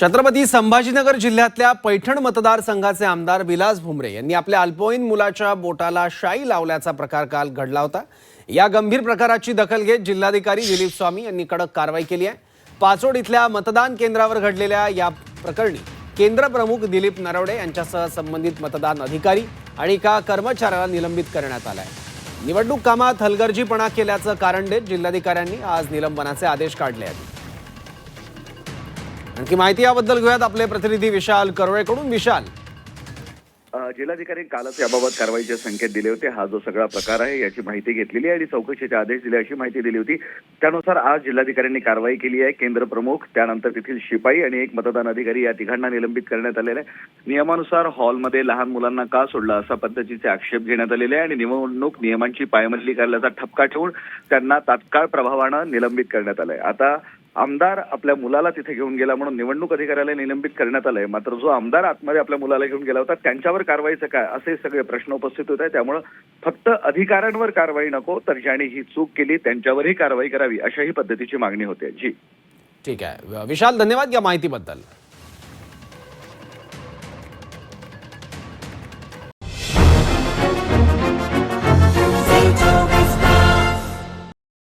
छत्रपती संभाजीनगर जिल्ह्यातल्या पैठण मतदारसंघाचे आमदार विलास भुमरे यांनी आपल्या अल्पवयीन मुलाच्या बोटाला शाई लावल्याचा प्रकार काल घडला होता। या गंभीर प्रकाराची दखल घेत जिल्हाधिकारी दिलीप स्वामी यांनी कडक कारवाई केली आहे। पाचोड इथल्या मतदान केंद्रावर घडलेल्या या प्रकरणी केंद्र प्रमुख दिलीप नरवडे यांच्यासह संबंधित मतदान अधिकारी आणि एका कर्मचाऱ्याला निलंबित करण्यात आले आहे। निवडणूक कामात हलगर्जीपणा केल्याचं कारण देत जिल्हाधिकाऱ्यांनी आज निलंबनाचे आदेश काढले आहेत। आणखी माहिती याबद्दल घेऊयात आपले प्रतिनिधी विशाल करवळेकडून। विशाल, जिल्हाधिकारी कालच याबाबत कारवाईचे संकेत दिले होते। हा जो सगळा प्रकार आहे याची माहिती घेतलेली आहे आणि चौकशीचे आदेश दिले अशी माहिती दिली होती। त्यानुसार आज जिल्हाधिकाऱ्यांनी कारवाई केली आहे। केंद्र प्रमुख, त्यानंतर तेथील शिपाई आणि एक मतदान अधिकारी या तिघांना निलंबित करण्यात आलेले आहे। नियमानुसार हॉलमध्ये लहान मुलांना का सोडलं असा पद्धतीचे आक्षेप घेण्यात आलेले आहे आणि निवडणूक नियमांची पायमल्ली करण्याचा ठपका ठेवून त्यांना तात्काळ प्रभावानं निलंबित करण्यात आलंय। आता आमदार आपल्या मुलाला तिथे घेऊन गेला म्हणून निवडणूक अधिकाऱ्याला निलंबित करण्यात आलंय, मात्र जो आमदार आतमध्ये आपल्या मुलाला घेऊन गेला होता त्यांच्यावर कारवाईचं काय असे सगळे प्रश्न उपस्थित होत आहेत। त्यामुळे फक्त अधिकाऱ्यांवर कारवाई नको, तर ज्यांनी ही चूक केली त्यांच्यावरही कारवाई करावी अशाही पद्धतीची मागणी होते। जी ठीक आहे विशाल, धन्यवाद या माहितीबद्दल।